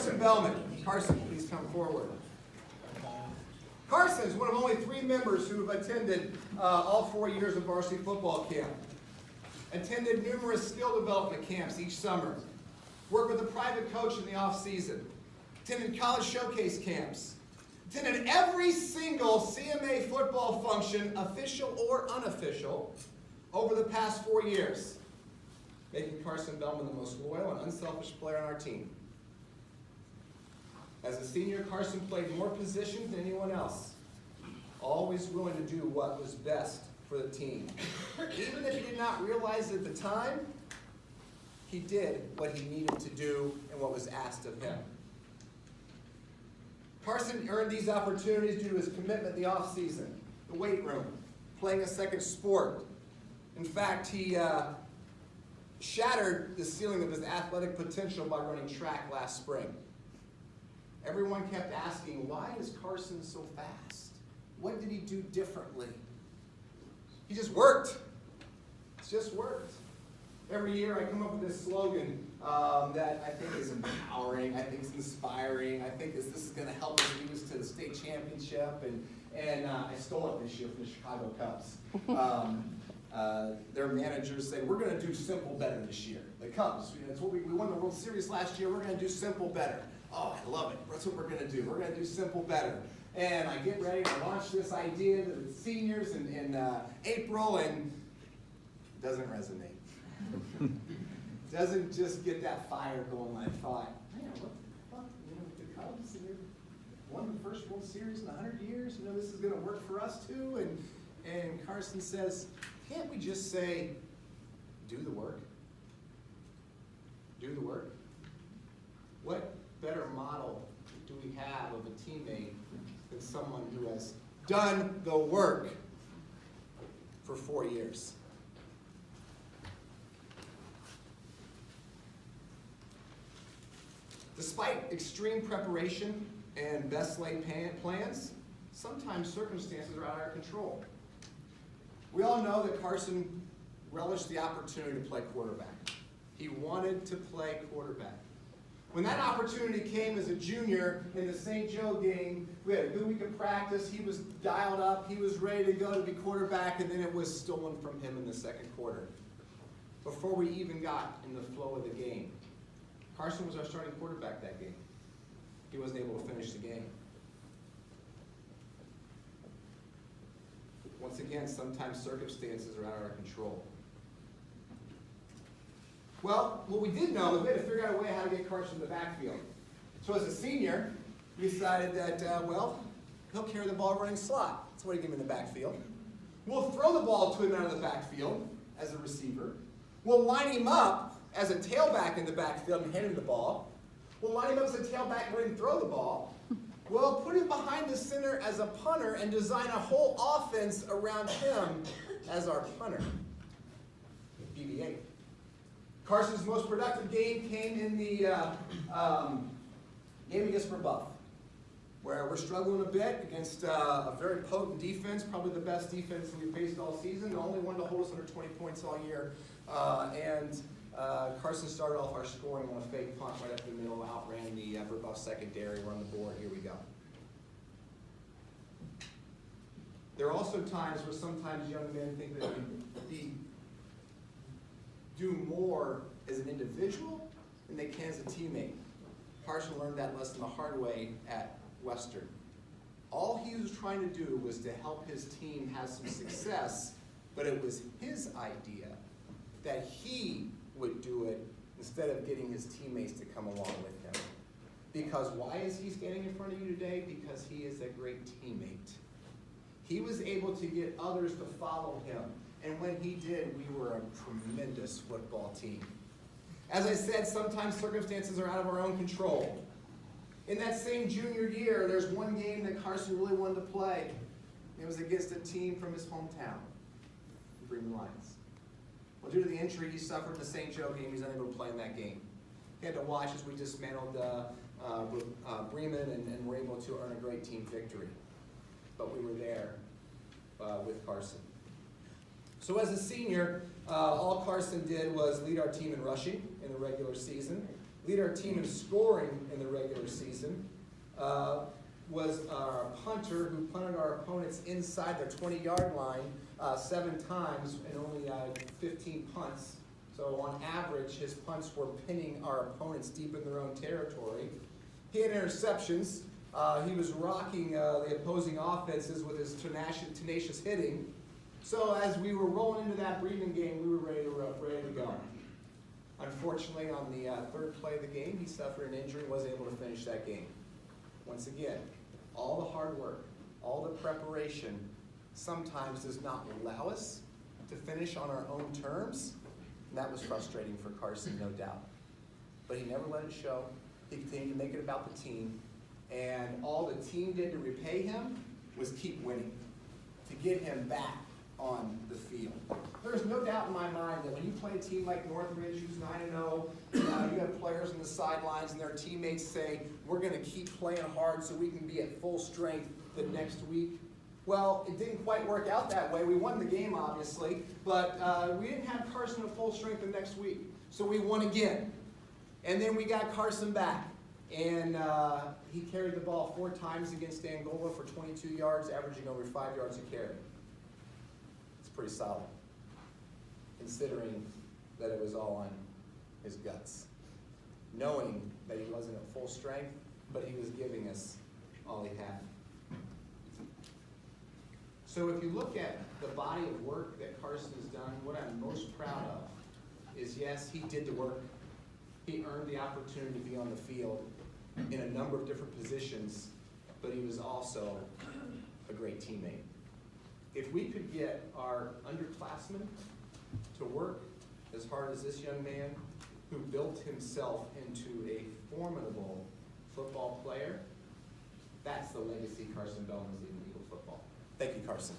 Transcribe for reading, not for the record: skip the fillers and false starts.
Carson Bellman. Carson, please come forward. Carson is one of only 3 members who have attended all 4 years of varsity football camp. Attended numerous skill development camps each summer. Worked with a private coach in the off-season. Attended college showcase camps. Attended every single CMA football function, official or unofficial, over the past 4 years, making Carson Bellman the most loyal and unselfish player on our team. As a senior, Carson played more positions than anyone else, always willing to do what was best for the team. Even if he did not realize it at the time, he did what he needed to do and what was asked of him. Carson earned these opportunities due to his commitment in the off-season, the weight room, playing a second sport. In fact, he shattered the ceiling of his athletic potential by running track last spring. Everyone kept asking, why is Carson so fast? What did he do differently? He just worked. It's just worked. Every year I come up with this slogan that I think is empowering, I think is inspiring, I think this is going to help us lead us to the state championship, and I stole it this year from the Chicago Cubs. Their managers said, we're going to do simple better this year. The Cubs, it's what we won the World Series last year, we're going to do simple better. Oh, I love it. That's what we're going to do. We're going to do simple better. And I get ready to launch this idea to the seniors in April, and it doesn't resonate. Doesn't just get that fire going. I thought, man, what the fuck? The Cubs won the first World Series in 100 years. This is going to work for us too. And Carson says, can't we just say, do the work? Do the work? What better model do we have of a teammate than someone who has done the work for 4 years? Despite extreme preparation and best laid plans, sometimes circumstances are out of our control. We all know that Carson relished the opportunity to play quarterback. He wanted to play quarterback. When that opportunity came as a junior in the St. Joe game, we had a good week of practice. He was dialed up. He was ready to go to be quarterback, and then it was stolen from him in the second quarter. Before we even got in the flow of the game, Carson was our starting quarterback that game. He wasn't able to finish the game. Once again, sometimes circumstances are out of our control. Well, what we did know is we had to figure out a way how to get Carson in the backfield. So as a senior, we decided that, he'll carry the ball running slot. That's what he gave him in the backfield. We'll throw the ball to him out of the backfield as a receiver. We'll line him up as a tailback in the backfield and hand him the ball. We'll line him up as a tailback and let him throw the ball. We'll put him behind the center as a punter and design a whole offense around him as our punter. BB-8. Carson's most productive game came in the game against Rebuff, where we're struggling a bit against a very potent defense, probably the best defense we've faced all season, the only one to hold us under 20 points all year. Carson started off our scoring on a fake punt right up the middle, outran the Rebuff secondary. We're on the board. Here we go. There are also times where sometimes young men think that they can do more as an individual than they can as a teammate. Carson learned that lesson the hard way at Western. All he was trying to do was to help his team have some success, but it was his idea that he would do it instead of getting his teammates to come along with him. Because why is he standing in front of you today? Because he is a great teammate. He was able to get others to follow him. And when he did, we were a tremendous football team. As I said, sometimes circumstances are out of our own control. In that same junior year, there's one game that Carson really wanted to play. It was against a team from his hometown, the Bremen Lions. Well, due to the injury he suffered in the St. Joe game, he's unable to play in that game. He had to watch as we dismantled Bremen and were able to earn a great team victory. But we were there with Carson. So as a senior, all Carson did was lead our team in rushing in the regular season. Lead our team in scoring in the regular season was our punter who punted our opponents inside their 20-yard line 7 times and only 15 punts. So on average, his punts were pinning our opponents deep in their own territory. He had interceptions. He was rocking the opposing offenses with his tenacious hitting. So as we were rolling into that Bremen game, we were ready to go. Unfortunately, on the third play of the game, he suffered an injury and wasn't able to finish that game. Once again, all the hard work, all the preparation sometimes does not allow us to finish on our own terms. And that was frustrating for Carson, no doubt. But he never let it show. He continued to make it about the team. And all the team did to repay him was keep winning, to get him back on the field. There's no doubt in my mind that when you play a team like Northridge, who's 9-0, you have players on the sidelines and their teammates say, we're going to keep playing hard so we can be at full strength the next week. Well, it didn't quite work out that way. We won the game, obviously, but we didn't have Carson at full strength the next week. So we won again. And then we got Carson back. And he carried the ball 4 times against Angola for 22 yards, averaging over 5 yards a carry. It's pretty solid, considering that it was all on his guts. Knowing that he wasn't at full strength, but he was giving us all he had. So if you look at the body of work that Carson has done, what I'm most proud of is, yes, he did the work. He earned the opportunity to be on the field in a number of different positions, but he was also a great teammate. If we could get our underclassmen to work as hard as this young man who built himself into a formidable football player, that's the legacy Carson Bell is leaving Eagle football. Thank you, Carson.